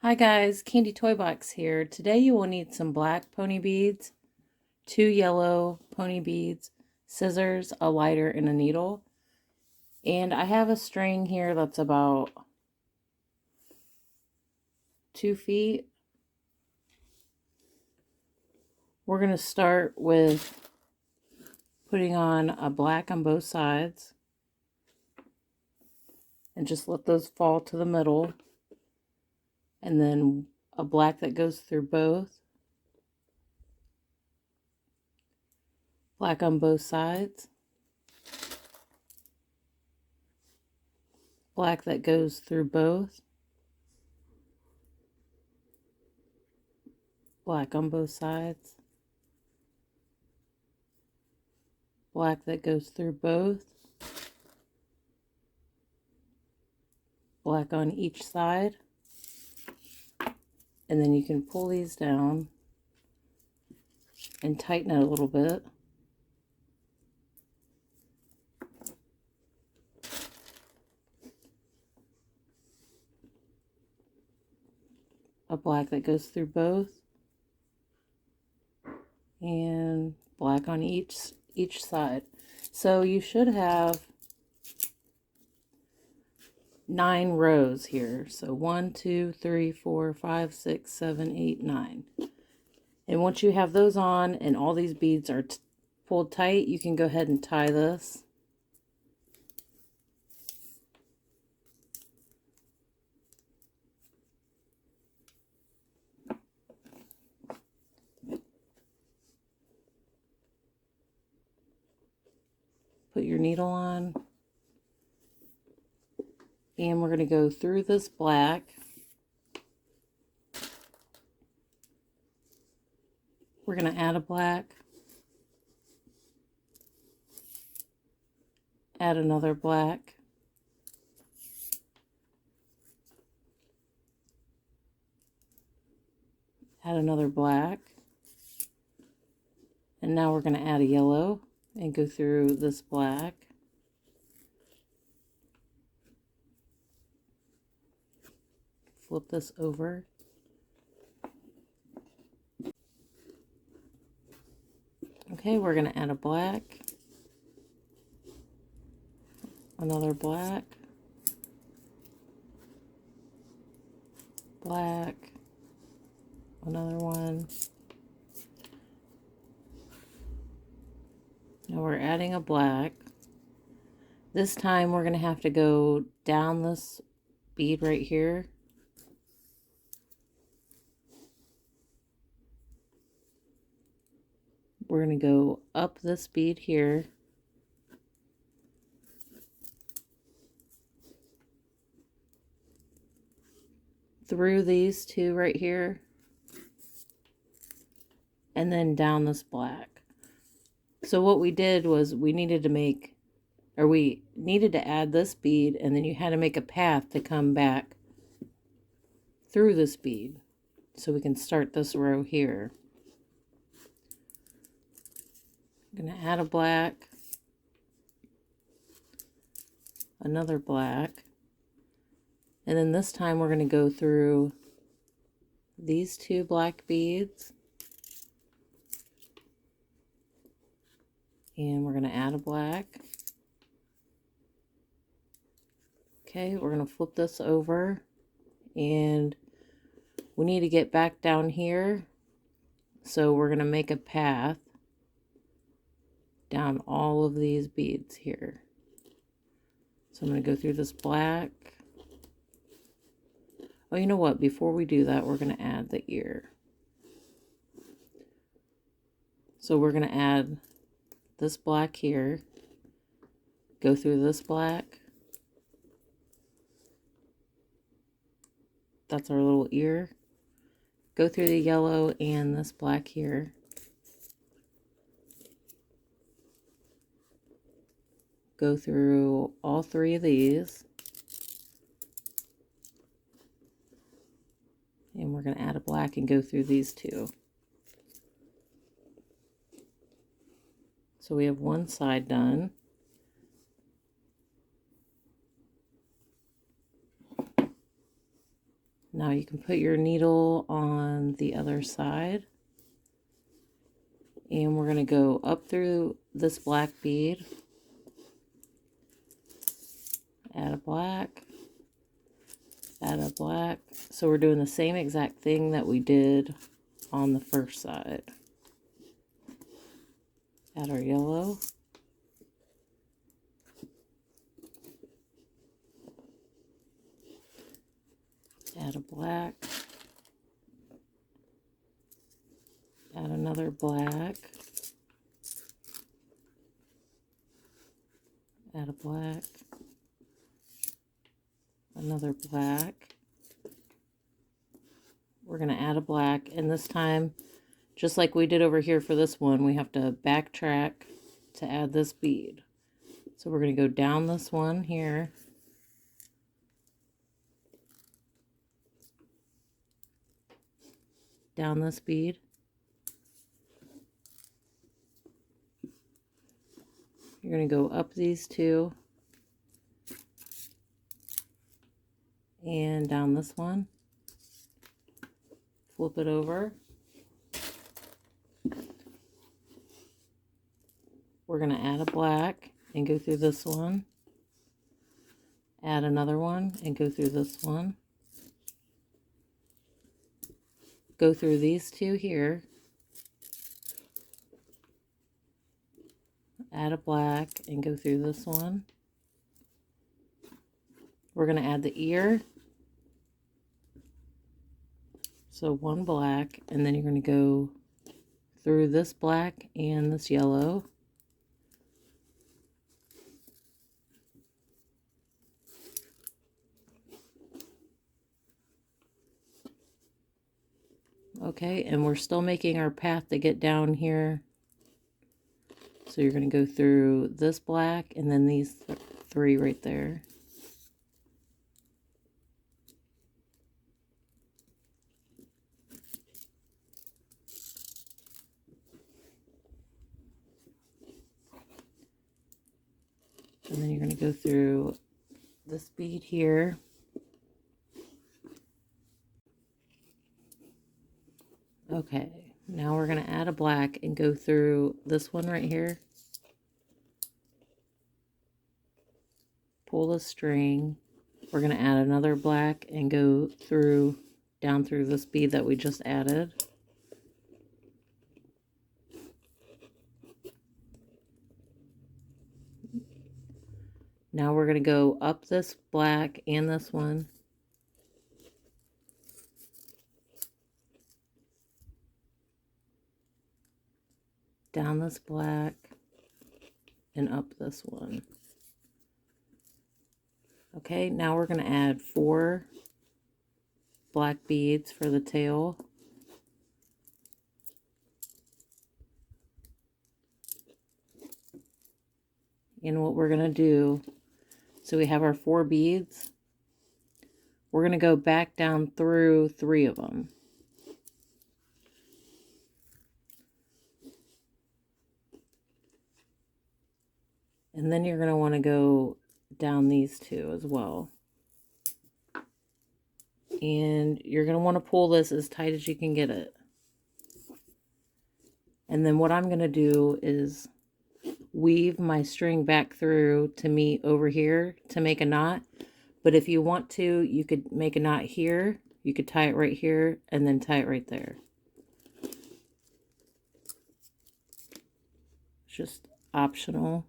Hi guys, Candy Toy Box here. Today you will need some black pony beads, 2 yellow pony beads, scissors, a lighter, and a needle. And I have a string here that's about 2 feet. We're going to start with putting on a black on both sides and just let those fall to the middle. And then a black that goes through both. Black on both sides. Black that goes through both. Black on both sides. Black that goes through both. Black on each side. And then you can pull these down and tighten it a little bit. A black that goes through both. And black on each side. So you should have 9 rows here. So 1, 2, 3, 4, 5, 6, 7, 8, 9. And once you have those on and all these beads are pulled tight, you can go ahead and tie this. Put your needle on. And we're going to go through this black. We're going to add a black. Add another black. Add another black. And now we're going to add a yellow and go through this black. Flip this over. Okay, we're going to add a black. Another black. Black. Another one. Now we're adding a black. This time we're going to have to go down this bead right here. We're going to go up this bead here. Through these two right here. And then down this black. So what we did was we needed to add this bead, and then you had to make a path to come back through this bead. So we can start this row here. I'm going to add a black, another black, and then this time we're going to go through these 2 black beads, and we're going to add a black. Okay, we're going to flip this over, and we need to get back down here, so we're going to make a path down all of these beads here. So I'm going to go through this black. Oh, you know what? Before we do that, we're going to add the ear. So we're going to add this black here. Go through this black. That's our little ear. Go through the yellow and this black here. Go through all 3 of these. And we're going to add a black and go through these 2. So we have one side done. Now you can put your needle on the other side. And we're going to go up through this black bead. Add a black. Add a black. So we're doing the same exact thing that we did on the first side. Add our yellow. Add a black. Add another black. Add a black. Another black. We're going to add a black, and this time, just like we did over here for this one, we have to backtrack to add this bead. So we're going to go down this one here. Down this bead. You're going to go up these two. And down this one. Flip it over. We're going to add a black and go through this one. Add another one and go through this one. Go through these two here. Add a black and go through this one. We're going to add the ear. So one black, and then you're going to go through this black and this yellow. Okay, and we're still making our path to get down here. So you're going to go through this black and then these three right there. And then you're going to go through this bead here. Okay, now we're going to add a black and go through this one right here. Pull the string. We're going to add another black and go through, down through this bead that we just added. Now we're going to go up this black and this one. Down this black and up this one. Okay, now we're going to add 4 black beads for the tail. And what we're going to do, so we have our 4 beads. We're going to go back down through 3 of them. And then you're going to want to go down these 2 as well. And you're going to want to pull this as tight as you can get it. And then what I'm going to do is weave my string back through to meet over here to make a knot. But if you want to, you could make a knot here. You could tie it right here and then tie it right there. It's just optional.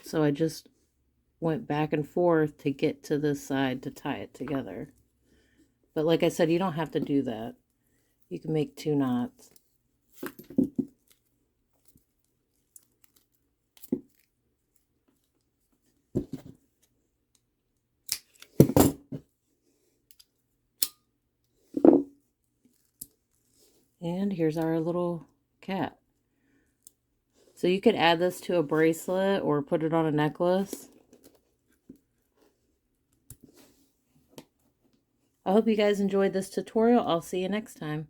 So I just went back and forth to get to this side to tie it together. But like I said, you don't have to do that. You can make 2 knots. And here's our little cat. So you could add this to a bracelet or put it on a necklace. I hope you guys enjoyed this tutorial. I'll see you next time.